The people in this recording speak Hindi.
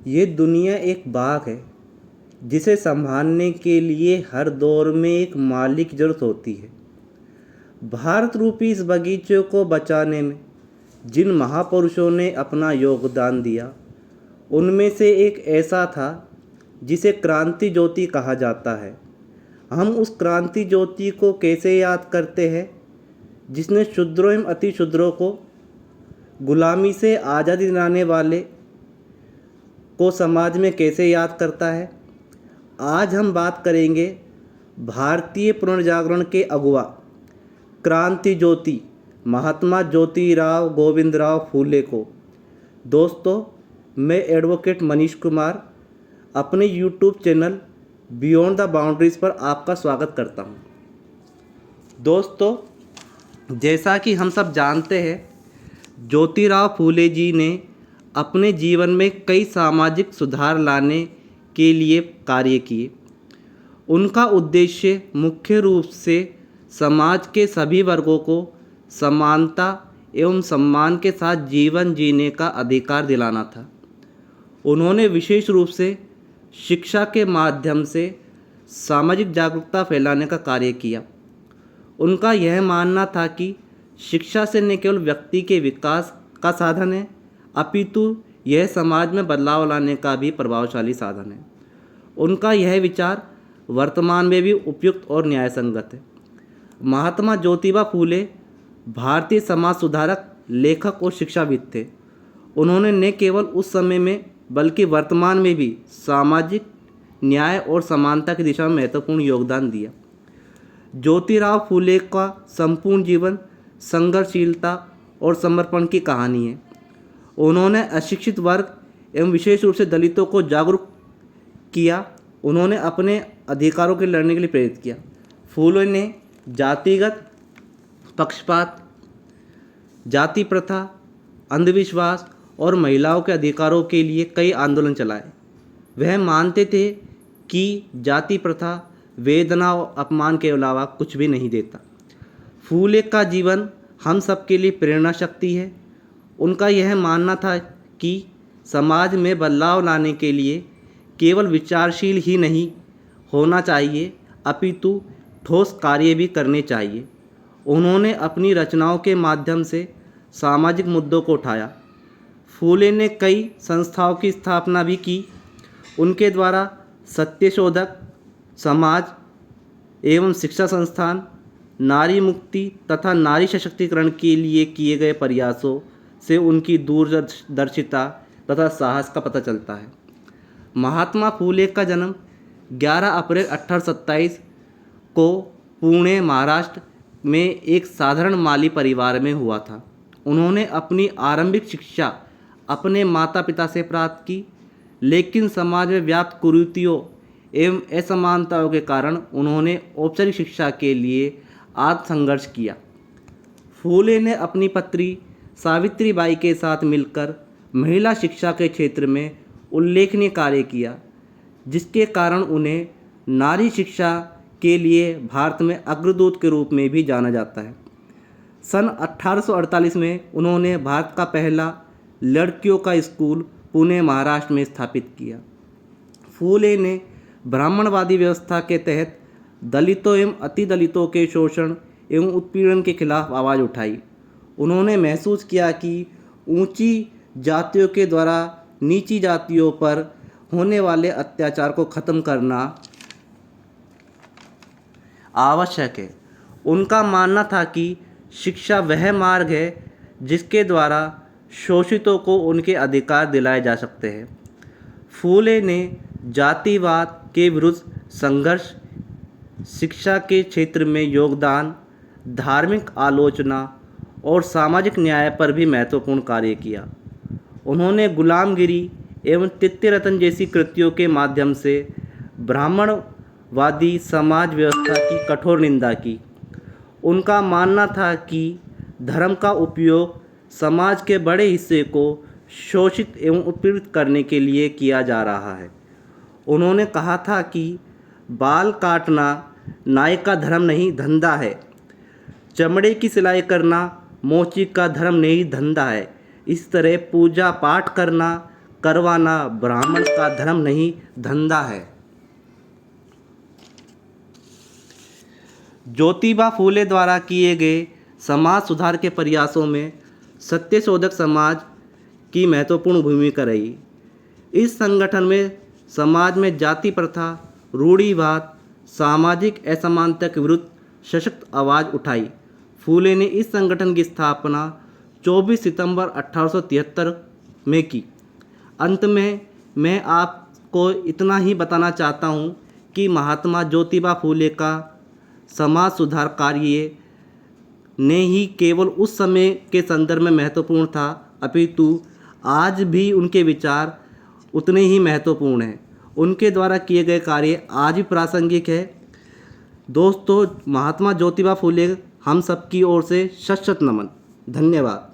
ये दुनिया एक बाग है जिसे संभालने के लिए हर दौर में एक मालिक की ज़रूरत होती है। भारत रूपी इस बगीचे को बचाने में जिन महापुरुषों ने अपना योगदान दिया, उनमें से एक ऐसा था जिसे क्रांति ज्योति कहा जाता है। हम उस क्रांति ज्योति को कैसे याद करते हैं जिसने शूद्रों एवं अति शूद्रों को गुलामी से आज़ादी दिलाने वाले को समाज में कैसे याद करता है। आज हम बात करेंगे भारतीय पुनर्जागरण के अगुवा क्रांति ज्योति महात्मा ज्योतिराव गोविंदराव फूले को। दोस्तों, मैं एडवोकेट मनीष कुमार अपने YouTube channel beyond the boundaries पर आपका स्वागत करता हूं। दोस्तों, जैसा कि हम सब जानते हैं, ज्योतिराव फूले जी ने अपने जीवन में कई सामाजिक सुधार लाने के लिए कार्य किए। उनका उद्देश्य मुख्य रूप से समाज के सभी वर्गों को समानता एवं सम्मान के साथ जीवन जीने का अधिकार दिलाना था। उन्होंने विशेष रूप से शिक्षा के माध्यम से सामाजिक जागरूकता फैलाने का कार्य किया। उनका यह मानना था कि शिक्षा से न केवल व्यक्ति के विकास का साधन है, अपितु यह समाज में बदलाव लाने का भी प्रभावशाली साधन है। उनका यह विचार वर्तमान में भी उपयुक्त और न्यायसंगत है। महात्मा ज्योतिबा फूले भारतीय समाज सुधारक, लेखक और शिक्षाविद थे। उन्होंने न केवल उस समय में बल्कि वर्तमान में भी सामाजिक न्याय और समानता की दिशा में महत्वपूर्ण योगदान दिया। ज्योतिराव फूले का संपूर्ण जीवन संघर्षशीलता और समर्पण की कहानी है। उन्होंने अशिक्षित वर्ग एवं विशेष रूप से दलितों को जागरूक किया। उन्होंने अपने अधिकारों के लड़ने के लिए प्रेरित किया। फूले ने जातिगत पक्षपात, जाति प्रथा, अंधविश्वास और महिलाओं के अधिकारों के लिए कई आंदोलन चलाए। वह मानते थे कि जाति प्रथा वेदना और अपमान के अलावा कुछ भी नहीं देता। फूले का जीवन हम सबके लिए प्रेरणा शक्ति है। उनका यह मानना था कि समाज में बदलाव लाने के लिए केवल विचारशील ही नहीं होना चाहिए, अपितु ठोस कार्य भी करने चाहिए। उन्होंने अपनी रचनाओं के माध्यम से सामाजिक मुद्दों को उठाया। फूले ने कई संस्थाओं की स्थापना भी की। उनके द्वारा सत्यशोधक, समाज एवं शिक्षा संस्थान, नारी मुक्ति तथा नारी सशक्तिकरण के लिए किए गए प्रयासों से उनकी दूरदर्शिता तथा साहस का पता चलता है। महात्मा फूले का जन्म 11 अप्रैल 1827 को पुणे, महाराष्ट्र में एक साधारण माली परिवार में हुआ था। उन्होंने अपनी आरंभिक शिक्षा अपने माता पिता से प्राप्त की, लेकिन समाज में व्याप्त कुरीतियों एवं असमानताओं के कारण उन्होंने औपचारिक शिक्षा के लिए आत्मसंघर्ष किया। फूले ने अपनी पत्री सावित्रीबाई के साथ मिलकर महिला शिक्षा के क्षेत्र में उल्लेखनीय कार्य किया, जिसके कारण उन्हें नारी शिक्षा के लिए भारत में अग्रदूत के रूप में भी जाना जाता है। सन 1848 में उन्होंने भारत का पहला लड़कियों का स्कूल पुणे, महाराष्ट्र में स्थापित किया। फूले ने ब्राह्मणवादी व्यवस्था के तहत दलितों एवं अति दलितों के शोषण एवं उत्पीड़न के खिलाफ आवाज़ उठाई। उन्होंने महसूस किया कि ऊंची जातियों के द्वारा नीची जातियों पर होने वाले अत्याचार को खत्म करना आवश्यक है। उनका मानना था कि शिक्षा वह मार्ग है जिसके द्वारा शोषितों को उनके अधिकार दिलाए जा सकते हैं। फूले ने जातिवाद के विरुद्ध संघर्ष, शिक्षा के क्षेत्र में योगदान, धार्मिक आलोचना और सामाजिक न्याय पर भी महत्वपूर्ण कार्य किया। उन्होंने गुलामगिरी एवं तृतीयरत्न जैसी कृतियों के माध्यम से ब्राह्मणवादी समाज व्यवस्था की कठोर निंदा की। उनका मानना था कि धर्म का उपयोग समाज के बड़े हिस्से को शोषित एवं उत्पीड़ित करने के लिए किया जा रहा है। उन्होंने कहा था कि बाल काटना नाई का धर्म नहीं, धंधा है। चमड़े की सिलाई करना मोची का धर्म नहीं, धंधा है। इस तरह पूजा पाठ करना, करवाना ब्राह्मण का धर्म नहीं, धंधा है। ज्योतिबा फूले द्वारा किए गए समाज सुधार के प्रयासों में सत्यशोधक समाज की महत्वपूर्ण भूमिका रही। इस संगठन में समाज में जाति प्रथा, रूढ़िवाद, सामाजिक असमानता के विरुद्ध सशक्त आवाज़ उठाई। फूले ने इस संगठन की स्थापना 24 सितंबर 1873 में की। अंत में मैं आपको इतना ही बताना चाहता हूँ कि महात्मा ज्योतिबा फूले का समाज सुधार कार्य ने ही केवल उस समय के संदर्भ में महत्वपूर्ण था, अपितु आज भी उनके विचार उतने ही महत्वपूर्ण हैं। उनके द्वारा किए गए कार्य आज भी प्रासंगिक है। दोस्तों, महात्मा ज्योतिबा फूले हम सबकी ओर से शत शत नमन। धन्यवाद।